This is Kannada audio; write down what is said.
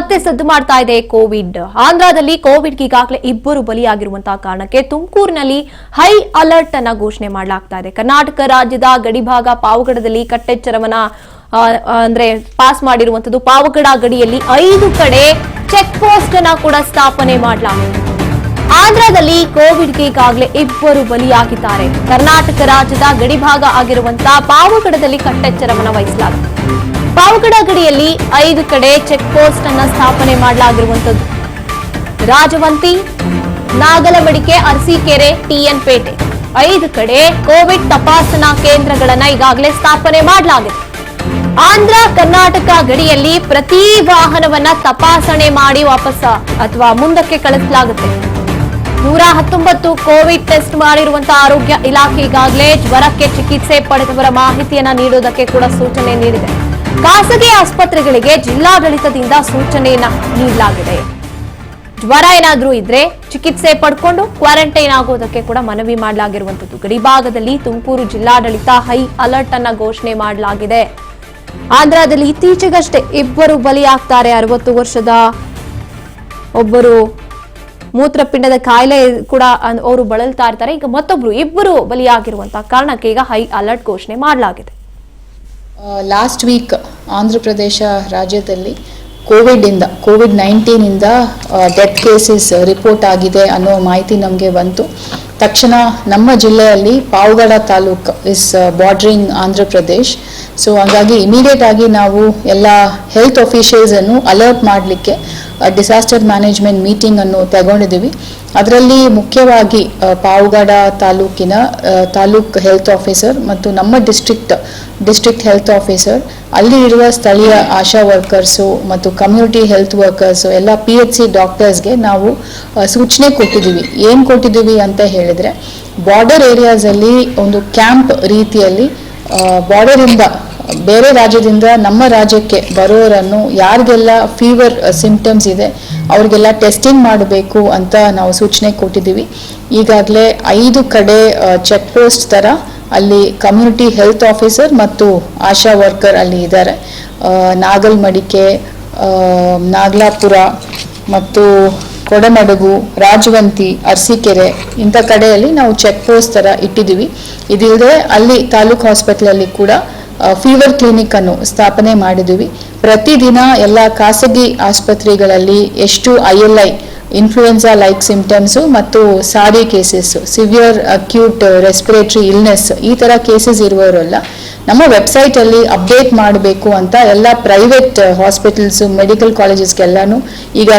ಮತ್ತೆ ಸದ್ದು ಮಾಡ್ತಾ ಇದೆ ಕೋವಿಡ್. ಆಂಧ್ರದಲ್ಲಿ ಕೋವಿಡ್ಗೆ ಈಗಾಗಲೇ ಇಬ್ಬರು ಬಲಿಯಾಗಿರುವಂತಹ ಕಾರಣಕ್ಕೆ ತುಮಕೂರಿನಲ್ಲಿ ಹೈ ಅಲರ್ಟ್ ಅನ್ನ ಘೋಷಣೆ ಮಾಡಲಾಗ್ತಾ ಇದೆ. ಕರ್ನಾಟಕ ರಾಜ್ಯದ ಗಡಿಭಾಗ ಪಾವಗಡದಲ್ಲಿ ಕಟ್ಟೆಚ್ಚರವನ್ನ ಅಂದ್ರೆ ಪಾಸ್ ಮಾಡಿರುವಂತದ್ದು. ಪಾವಗಡ ಗಡಿಯಲ್ಲಿ 5 ಕಡೆ ಚೆಕ್ ಪೋಸ್ಟ್ ಅನ್ನ ಕೂಡ ಸ್ಥಾಪನೆ ಮಾಡಲಾಗಿದೆ. ಆಂಧ್ರದಲ್ಲಿ ಕೋವಿಡ್ಗೆ ಈಗಾಗಲೇ ಇಬ್ಬರು ಬಲಿಯಾಗಿದ್ದಾರೆ. ಕರ್ನಾಟಕ ರಾಜ್ಯದ ಗಡಿಭಾಗ ಆಗಿರುವಂತಹ ಪಾವಗಡದಲ್ಲಿ ಕಟ್ಟೆಚ್ಚರವನ್ನ ವಹಿಸಲಾಗಿದೆ. ಪಾವಗಡ ಗಡಿಯಲ್ಲಿ 5 ಕಡೆ ಚೆಕ್ ಪೋಸ್ಟ್ ಅನ್ನ ಸ್ಥಾಪನೆ ಮಾಡಲಾಗಿರುವಂತದ್ದು. ರಾಜವಂತಿ, ನಾಗಲಮಡಿಕೆ, ಅರಸೀಕೆರೆ, ಟಿಎನ್ ಪೇಟೆ 5 ಕಡೆ ಕೋವಿಡ್ ತಪಾಸಣಾ ಕೇಂದ್ರಗಳನ್ನ ಈಗಾಗಲೇ ಸ್ಥಾಪನೆ ಮಾಡಲಾಗಿದೆ. ಆಂಧ್ರ ಕರ್ನಾಟಕ ಗಡಿಯಲ್ಲಿ ಪ್ರತಿ ವಾಹನವನ್ನ ತಪಾಸಣೆ ಮಾಡಿ ವಾಪಸ್ ಅಥವಾ ಮುಂದಕ್ಕೆ ಕಳಿಸಲಾಗುತ್ತೆ. 119 ಕೋವಿಡ್ ಟೆಸ್ಟ್ ಮಾಡಿರುವಂತಹ ಆರೋಗ್ಯ ಇಲಾಖೆ ಈಗಾಗಲೇ ಜ್ವರಕ್ಕೆ ಚಿಕಿತ್ಸೆ ಪಡೆದವರ ಮಾಹಿತಿಯನ್ನ ನೀಡುವುದಕ್ಕೆ ಕೂಡ ಸೂಚನೆ ನೀಡಿದೆ. ಖಾಸಗಿ ಆಸ್ಪತ್ರೆಗಳಿಗೆ ಜಿಲ್ಲಾಡಳಿತದಿಂದ ಸೂಚನೆಯನ್ನ ನೀಡಲಾಗಿದೆ. ಜ್ವರ ಏನಾದ್ರೂ ಇದ್ರೆ ಚಿಕಿತ್ಸೆ ಪಡ್ಕೊಂಡು ಕ್ವಾರಂಟೈನ್ ಆಗೋದಕ್ಕೆ ಕೂಡ ಮನವಿ ಮಾಡಲಾಗಿರುವಂತದ್ದು. ಗಡಿಭಾಗದಲ್ಲಿ ತುಮಕೂರು ಜಿಲ್ಲಾಡಳಿತ ಹೈ ಅಲರ್ಟ್ ಅನ್ನ ಘೋಷಣೆ ಮಾಡಲಾಗಿದೆ. ಆಂಧ್ರದಲ್ಲಿ ಇತ್ತೀಚೆಗಷ್ಟೇ ಇಬ್ಬರು ಬಲಿಯಾಗ್ತಾರೆ. 60 ವರ್ಷದ ಒಬ್ಬರು ಮೂತ್ರಪಿಂಡದ ಕಾಯಿಲೆ ಕೂಡ ಅವರು ಬಳಲ್ತಾ ಇರ್ತಾರೆ. ಈಗ ಇಬ್ಬರು ಬಲಿಯಾಗಿರುವಂತಹ ಕಾರಣಕ್ಕೆ ಈಗ ಹೈ ಅಲರ್ಟ್ ಘೋಷಣೆ ಮಾಡಲಾಗಿದೆ. ಲಾಸ್ಟ್ ವೀಕ್ ಆಂಧ್ರ ಪ್ರದೇಶ ರಾಜ್ಯದಲ್ಲಿ ಕೋವಿಡ್-19 ಇಂದ ಡೆತ್ ಕೇಸಸ್ ರಿಪೋರ್ಟ್ ಆಗಿದೆ ಅನ್ನೋ ಮಾಹಿತಿ ನಮಗೆ ಬಂತು. ತಕ್ಷಣ ನಮ್ಮ ಜಿಲ್ಲೆಯಲ್ಲಿ Pavagada taluk is bordering Andhra Pradesh. So ಹಾಗಾಗಿ ಇಮಿಡಿಯೇಟ್ ಆಗಿ ನಾವು ಎಲ್ಲ ಹೆಲ್ತ್ ಅಫಿಷಿಯಲ್ಸ್ ಅನ್ನು ಅಲರ್ಟ್ ಮಾಡಲಿಕ್ಕೆ ಡಿಸಾಸ್ಟರ್ ಮ್ಯಾನೇಜ್ಮೆಂಟ್ ಮೀಟಿಂಗ್ ಅನ್ನು ತಗೊಂಡಿದ್ದೀವಿ. ಅದರಲ್ಲಿ ಮುಖ್ಯವಾಗಿ ಪಾವಗಡ ತಾಲೂಕಿನ ತಾಲೂಕ್ ಹೆಲ್ತ್ ಆಫೀಸರ್ ಮತ್ತು ನಮ್ಮ ಡಿಸ್ಟ್ರಿಕ್ಟ್ ಹೆಲ್ತ್ ಆಫೀಸರ್, ಅಲ್ಲಿ ಇರುವ ಸ್ಥಳೀಯ ಆಶಾ ವರ್ಕರ್ಸು ಮತ್ತು ಕಮ್ಯುನಿಟಿ ಹೆಲ್ತ್ ವರ್ಕರ್ಸು ಎಲ್ಲ PHC ಡಾಕ್ಟರ್ಸ್ಗೆ ನಾವು ಸೂಚನೆ ಕೊಟ್ಟಿದ್ದೀವಿ. ಏನು ಕೊಟ್ಟಿದ್ದೀವಿ ಅಂತ ಹೇಳಿದ್ರೆ, ಬಾರ್ಡರ್ ಏರಿಯಾಸಲ್ಲಿ ಒಂದು ಕ್ಯಾಂಪ್ ರೀತಿಯಲ್ಲಿ ಬಾರ್ಡರಿಂದ ಬೇರೆ ರಾಜ್ಯದಿಂದ ನಮ್ಮ ರಾಜ್ಯಕ್ಕೆ ಬರೋರನ್ನು ಯಾರಿಗೆಲ್ಲ ಫೀವರ್ ಸಿಂಪ್ಟಮ್ಸ್ ಇದೆ ಅವ್ರಿಗೆಲ್ಲ ಟೆಸ್ಟಿಂಗ್ ಮಾಡಬೇಕು ಅಂತ ನಾವು ಸೂಚನೆ ಕೊಟ್ಟಿದ್ದೀವಿ. ಈಗಾಗಲೇ 5 ಕಡೆ ಚೆಕ್ ಪೋಸ್ಟ್ ಥರ ಅಲ್ಲಿ ಕಮ್ಯುನಿಟಿ ಹೆಲ್ತ್ ಆಫೀಸರ್ ಮತ್ತು ಆಶಾ ವರ್ಕರ್ ಅಲ್ಲಿ ಇದ್ದಾರೆ. ನಾಗಲಮಡಿಕೆ, ನಾಗಲಾಪುರ ಮತ್ತು ಕೊಡಮಡಗು, ರಾಜವಂತಿ, ಅರಸೀಕೆರೆ ಇಂಥ ಕಡೆಯಲ್ಲಿ ನಾವು ಚೆಕ್ ಪೋಸ್ಟ್ ಥರ ಇಟ್ಟಿದ್ದೀವಿ. ಇದಿಲ್ಲದೆ ಅಲ್ಲಿ ತಾಲೂಕು ಹಾಸ್ಪಿಟಲಲ್ಲಿ ಕೂಡ ಫೀವರ್ ಕ್ಲಿನಿಕ್ ಅನ್ನು ಸ್ಥಾಪನೆ ಮಾಡಿದ್ದೀವಿ. ಪ್ರತಿದಿನ ಎಲ್ಲ ಖಾಸಗಿ ಆಸ್ಪತ್ರೆಗಳಲ್ಲಿ ಎಷ್ಟು ILI ಇನ್ಫ್ಲೂಯೆನ್ಸಾ ಲೈಕ್ ಸಿಂಪ್ಟಮ್ಸು ಮತ್ತು SARI cases, severe acute respiratory illness ಈ ಥರ ಕೇಸಸ್ ಇರುವವರೆಲ್ಲ ನಮ್ಮ ವೆಬ್ಸೈಟಲ್ಲಿ ಅಪ್ಡೇಟ್ ಮಾಡಬೇಕು ಅಂತ ಎಲ್ಲ ಪ್ರೈವೇಟ್ ಹಾಸ್ಪಿಟಲ್ಸು, ಮೆಡಿಕಲ್ ಕಾಲೇಜಸ್ಗೆಲ್ಲಾನು ಈಗ